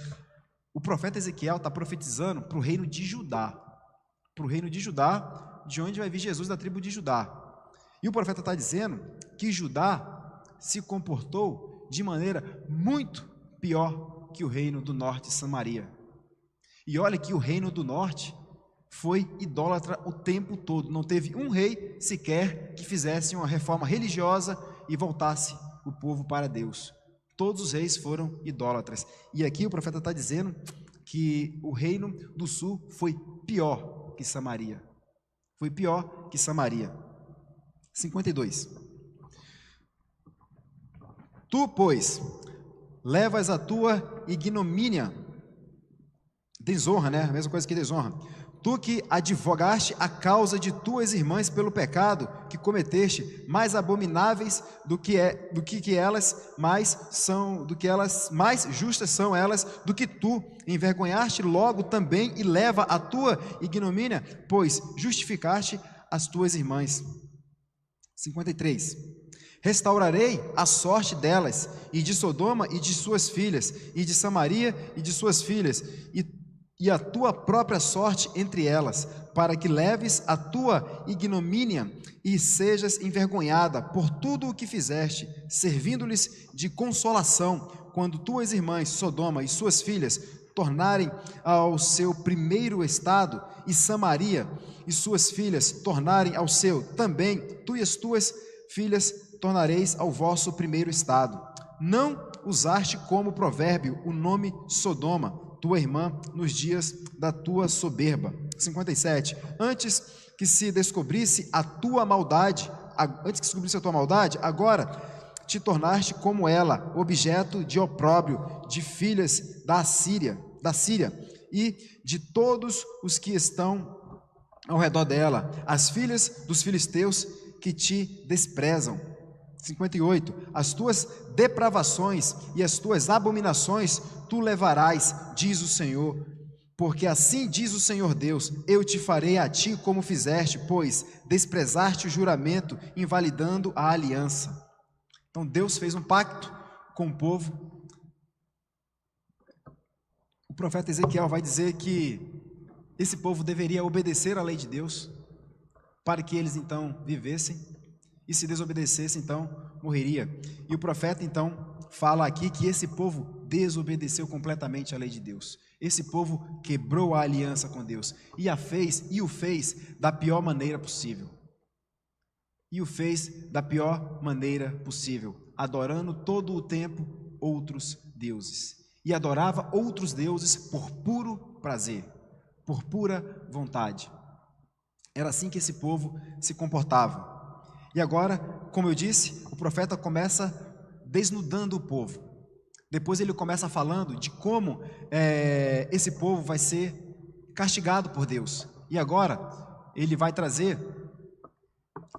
O profeta Ezequiel está profetizando para o reino de Judá, de onde vai vir Jesus, da tribo de Judá. E o profeta está dizendo que Judá se comportou de maneira muito pior que o reino do norte, Samaria. E olha que o reino do norte foi idólatra o tempo todo. Não teve um rei sequer que fizesse uma reforma religiosa e voltasse o povo para Deus. Todos os reis foram idólatras. E aqui o profeta está dizendo que o reino do sul foi pior que Samaria. Foi pior que Samaria. 52. Tu, pois, levas a tua ignomínia, desonra, né? A mesma coisa que desonra. Tu que advogaste a causa de tuas irmãs pelo pecado que cometeste, mais abomináveis do que elas mais justas são elas do que tu, envergonhaste logo também e leva a tua ignomínia, pois justificaste as tuas irmãs. 53. Restaurarei a sorte delas, e de Sodoma e de suas filhas, e de Samaria e de suas filhas, e a tua própria sorte entre elas, para que leves a tua ignomínia e sejas envergonhada por tudo o que fizeste, servindo-lhes de consolação, quando tuas irmãs, Sodoma e suas filhas, tornarem ao seu primeiro estado, e Samaria e suas filhas tornarem ao seu, também tu e as tuas filhas tornareis ao vosso primeiro estado. Não usaste como provérbio o nome Sodoma, tua irmã, nos dias da tua soberba. 57. Antes que se descobrisse a tua maldade, agora te tornaste como ela, objeto de opróbrio de filhas da Síria e de todos os que estão ao redor dela, as filhas dos filisteus que te desprezam. 58. As tuas depravações e as tuas abominações tu levarás, diz o Senhor, porque assim diz o Senhor Deus, eu te farei a ti como fizeste, pois desprezaste o juramento, invalidando a aliança. Então Deus fez um pacto com o povo. O profeta Ezequiel vai dizer que esse povo deveria obedecer à lei de Deus, para que eles então vivessem, e se desobedecesse, então morreria. E o profeta então fala aqui que esse povo desobedeceu completamente à lei de Deus. Esse povo quebrou a aliança com Deus e o fez da pior maneira possível. e o fez da pior maneira possível, adorando todo o tempo outros deuses. E adorava outros deuses por puro prazer, por pura vontade. Era assim que esse povo se comportava. E agora, como eu disse, o profeta começa desnudando o povo. Depois ele começa falando de como esse povo vai ser castigado por Deus. E agora ele vai trazer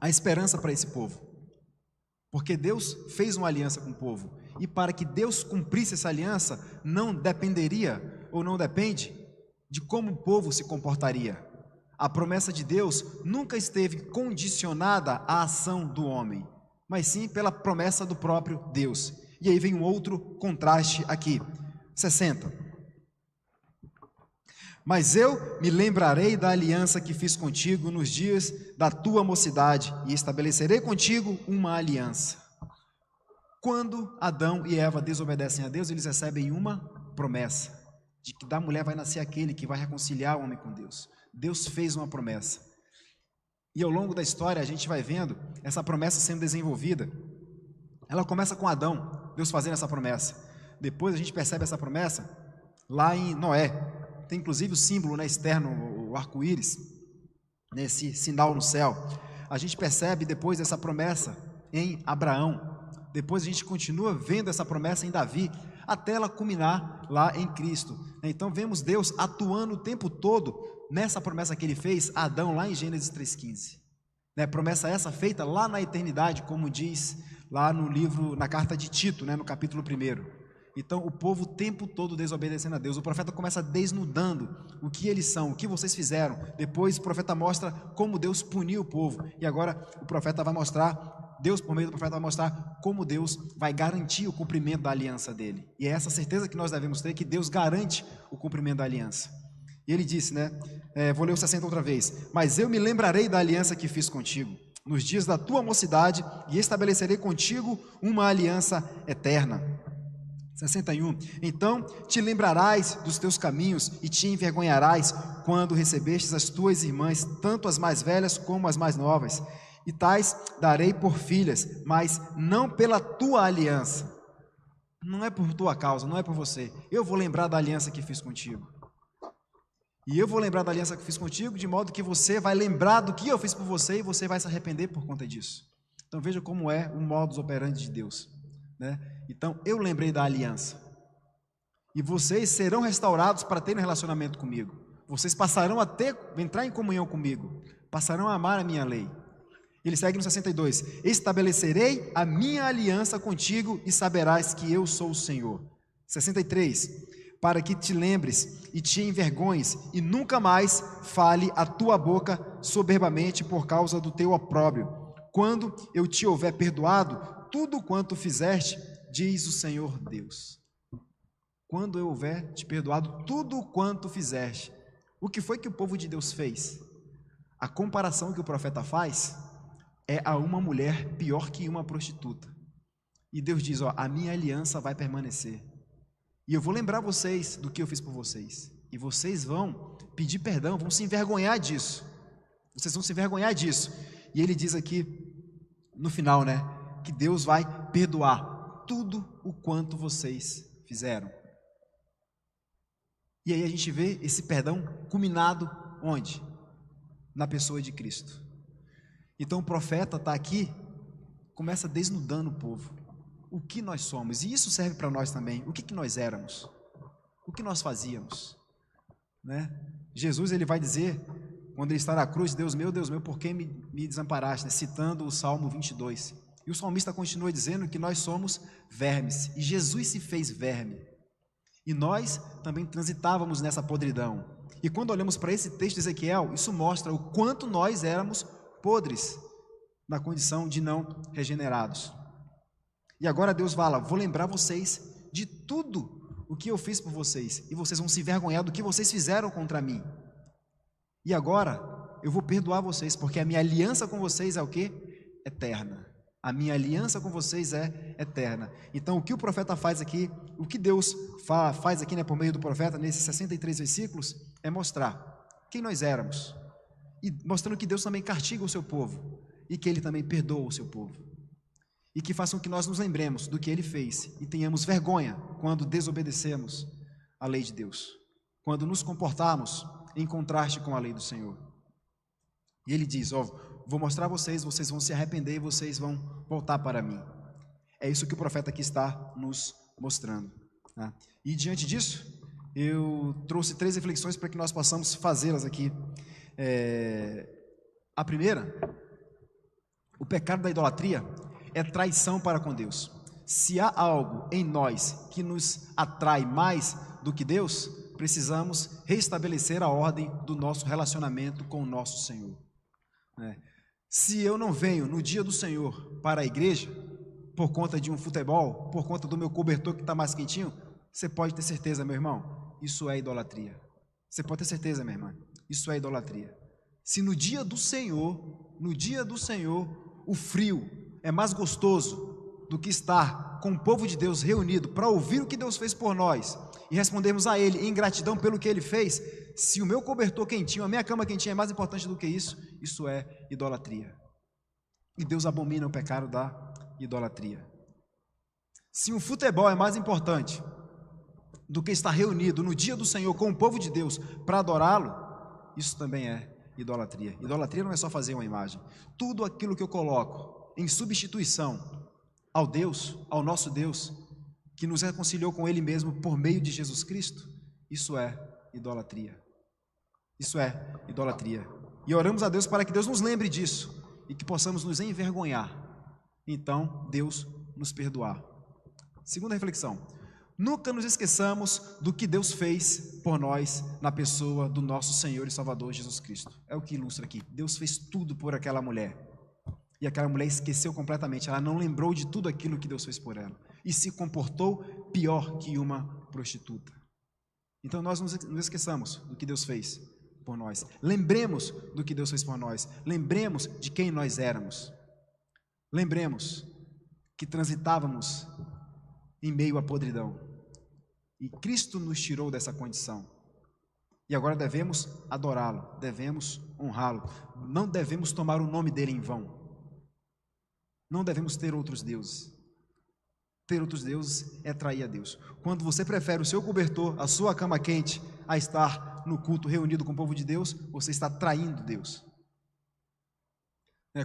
a esperança para esse povo. Porque Deus fez uma aliança com o povo. E para que Deus cumprisse essa aliança, não dependeria ou não depende de como o povo se comportaria. A promessa de Deus nunca esteve condicionada à ação do homem, mas sim pela promessa do próprio Deus. E aí vem um outro contraste aqui. 60. Mas eu me lembrarei da aliança que fiz contigo nos dias da tua mocidade e estabelecerei contigo uma aliança. Quando Adão e Eva desobedecem a Deus, eles recebem uma promessa de que da mulher vai nascer aquele que vai reconciliar o homem com Deus. Deus fez uma promessa. E ao longo da história a gente vai vendo essa promessa sendo desenvolvida. Ela começa com Adão, Deus fazendo essa promessa. Depois a gente percebe essa promessa lá em Noé. Tem inclusive o símbolo externo, o arco-íris, nesse sinal no céu. A gente percebe depois essa promessa em Abraão. Depois a gente continua vendo essa promessa em Davi, até ela culminar lá em Cristo. Então vemos Deus atuando o tempo todo nessa promessa que ele fez a Adão lá em Gênesis 3,15. Promessa essa feita lá na eternidade, como diz lá no livro, na carta de Tito, no capítulo 1. Então o povo o tempo todo desobedecendo a Deus. O profeta começa desnudando o que eles são, o que vocês fizeram. Depois o profeta mostra como Deus puniu o povo. E agora o profeta vai mostrar, Deus por meio do profeta vai mostrar como Deus vai garantir o cumprimento da aliança dele. E é essa certeza que nós devemos ter, que Deus garante o cumprimento da aliança. E ele disse, vou ler o 60 outra vez. Mas eu me lembrarei da aliança que fiz contigo nos dias da tua mocidade e estabelecerei contigo uma aliança eterna. 61. Então te lembrarás dos teus caminhos e te envergonharás quando recebestes as tuas irmãs, tanto as mais velhas como as mais novas, e tais darei por filhas, mas não pela tua aliança. Não é por tua causa, não é por você. Eu vou lembrar da aliança que fiz contigo. E eu vou lembrar da aliança que fiz contigo, de modo que você vai lembrar do que eu fiz por você e você vai se arrepender por conta disso. Então veja como é o modus operandi de Deus. Então eu lembrei da aliança. E vocês serão restaurados para ter um relacionamento comigo. Vocês passarão a entrar em comunhão comigo. Passarão a amar a minha lei. Ele segue no 62. Estabelecerei a minha aliança contigo e saberás que eu sou o Senhor. 63. Para que te lembres e te envergonhes e nunca mais fale a tua boca soberbamente por causa do teu opróbrio. Quando eu te houver perdoado tudo quanto fizeste, diz o Senhor Deus. Quando eu houver te perdoado tudo quanto fizeste. O que foi que o povo de Deus fez? A comparação que o profeta faz é a uma mulher pior que uma prostituta. E Deus diz, a minha aliança vai permanecer. E eu vou lembrar vocês do que eu fiz por vocês. E vocês vão pedir perdão, vão se envergonhar disso. Vocês vão se envergonhar disso. E ele diz aqui, no final, que Deus vai perdoar tudo o quanto vocês fizeram. E aí a gente vê esse perdão culminado onde? Na pessoa de Cristo. Então o profeta está aqui, começa desnudando o povo. O que nós somos, e isso serve para nós também. O que nós éramos? O que nós fazíamos? Jesus ele vai dizer, quando ele está na cruz, Deus meu, por que me desamparaste? Citando o Salmo 22. E o salmista continua dizendo que nós somos vermes, e Jesus se fez verme. E nós também transitávamos nessa podridão. E quando olhamos para esse texto de Ezequiel, isso mostra o quanto nós éramos podres, na condição de não regenerados. E agora Deus fala, vou lembrar vocês de tudo o que eu fiz por vocês, e vocês vão se envergonhar do que vocês fizeram contra mim. E agora eu vou perdoar vocês, porque a minha aliança com vocês é o quê? Eterna. A minha aliança com vocês é eterna. Então o que o profeta faz aqui, o que Deus faz aqui por meio do profeta, nesses 63 versículos, é mostrar quem nós éramos. E mostrando que Deus também castiga o seu povo. e que Ele também perdoa o seu povo. E que façam que nós nos lembremos do que Ele fez e tenhamos vergonha quando desobedecemos a lei de Deus, quando nos comportarmos em contraste com a lei do Senhor. E Ele diz, vou mostrar a vocês, vocês vão se arrepender e vocês vão voltar para mim. É isso que o profeta aqui está nos mostrando, né? E diante disso, eu trouxe 3 reflexões para que nós possamos fazê-las aqui. A primeira, o pecado da idolatria é traição para com Deus. Se há algo em nós que nos atrai mais do que Deus, precisamos restabelecer a ordem do nosso relacionamento com o nosso Senhor. Se eu não venho no dia do Senhor para a igreja, por conta de um futebol, por conta do meu cobertor que está mais quentinho, você pode ter certeza, meu irmão, isso é idolatria. Você pode ter certeza, minha irmã, isso é idolatria. Se no dia do Senhor, o frio é mais gostoso do que estar com o povo de Deus reunido para ouvir o que Deus fez por nós e respondermos a Ele em gratidão pelo que Ele fez, se o meu cobertor quentinho, a minha cama quentinha é mais importante do que isso, isso é idolatria. E Deus abomina o pecado da idolatria. Se o futebol é mais importante do que estar reunido no dia do Senhor com o povo de Deus para adorá-lo, isso também é idolatria. Idolatria não é só fazer uma imagem. Tudo aquilo que eu coloco em substituição ao Deus, ao nosso Deus, que nos reconciliou com Ele mesmo por meio de Jesus Cristo, isso é idolatria. Isso é idolatria. E oramos a Deus para que Deus nos lembre disso e que possamos nos envergonhar. Então, Deus nos perdoar. Segunda reflexão. Nunca nos esqueçamos do que Deus fez por nós na pessoa do nosso Senhor e Salvador Jesus Cristo. É o que ilustra aqui. Deus fez tudo por aquela mulher. E aquela mulher esqueceu completamente. Ela não lembrou de tudo aquilo que Deus fez por ela. E se comportou pior que uma prostituta. Então nós não esqueçamos do que Deus fez por nós. Lembremos do que Deus fez por nós. Lembremos de quem nós éramos. Lembremos que transitávamos em meio à podridão. E Cristo nos tirou dessa condição. E agora devemos adorá-lo, devemos honrá-lo. Não devemos tomar o nome dele em vão. Não devemos ter outros deuses. Ter outros deuses é trair a Deus. Quando você prefere o seu cobertor, a sua cama quente, a estar no culto reunido com o povo de Deus, você está traindo Deus.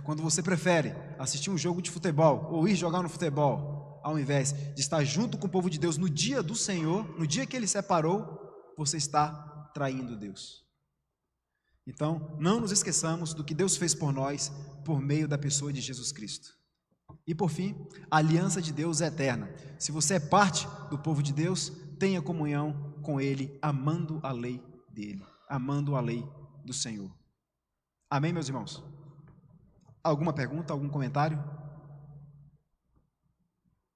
Quando você prefere assistir um jogo de futebol ou ir jogar no futebol, ao invés de estar junto com o povo de Deus no dia do Senhor, no dia que Ele separou, você está traindo Deus. Então, não nos esqueçamos do que Deus fez por nós por meio da pessoa de Jesus Cristo. E por fim, a aliança de Deus é eterna. Se você é parte do povo de Deus, tenha comunhão com Ele, amando a lei dEle, amando a lei do Senhor. Amém, meus irmãos? Alguma pergunta, algum comentário?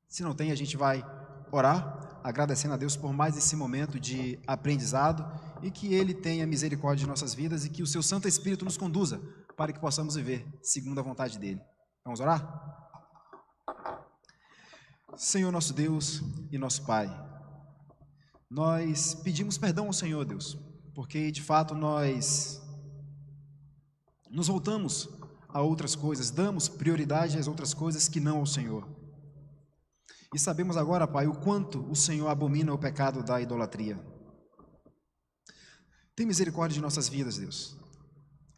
Se não tem, a gente vai orar, agradecendo a Deus por mais esse momento de aprendizado e que Ele tenha misericórdia de nossas vidas e que o Seu Santo Espírito nos conduza para que possamos viver segundo a vontade dEle. Vamos orar? Senhor nosso Deus e nosso Pai, nós pedimos perdão ao Senhor, Deus, porque de fato nós nos voltamos a outras coisas, damos prioridade às outras coisas que não ao Senhor. E sabemos agora, Pai, o quanto o Senhor abomina o pecado da idolatria. Tem misericórdia de nossas vidas, Deus.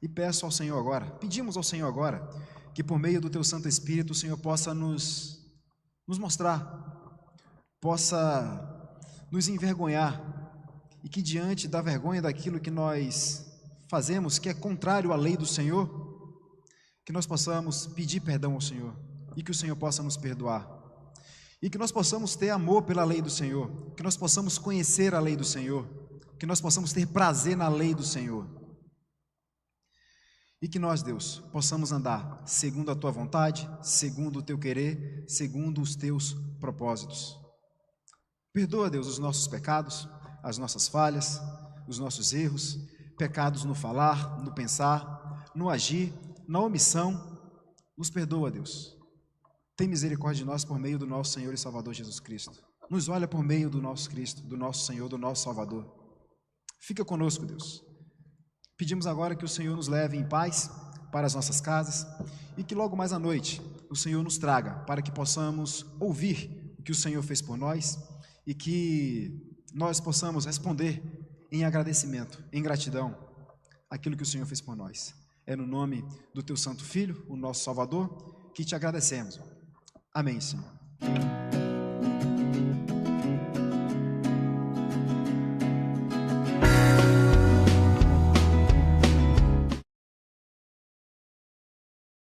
E peço ao Senhor agora, pedimos ao Senhor agora, que por meio do Teu Santo Espírito o Senhor possa nos mostrar, possa nos envergonhar, e que diante da vergonha daquilo que nós fazemos, que é contrário à lei do Senhor, que nós possamos pedir perdão ao Senhor, e que o Senhor possa nos perdoar, e que nós possamos ter amor pela lei do Senhor, que nós possamos conhecer a lei do Senhor, que nós possamos ter prazer na lei do Senhor, e que nós, Deus, possamos andar segundo a Tua vontade, segundo o Teu querer, segundo os Teus propósitos. Perdoa, Deus, os nossos pecados, as nossas falhas, os nossos erros, pecados no falar, no pensar, no agir, na omissão. Nos perdoa, Deus. Tem misericórdia de nós por meio do nosso Senhor e Salvador Jesus Cristo. Nos olha por meio do nosso Cristo, do nosso Senhor, do nosso Salvador. Fica conosco, Deus. Pedimos agora que o Senhor nos leve em paz para as nossas casas e que logo mais à noite o Senhor nos traga para que possamos ouvir o que o Senhor fez por nós e que nós possamos responder em agradecimento, em gratidão, aquilo que o Senhor fez por nós. É no nome do Teu Santo Filho, o nosso Salvador, que te agradecemos. Amém, Senhor.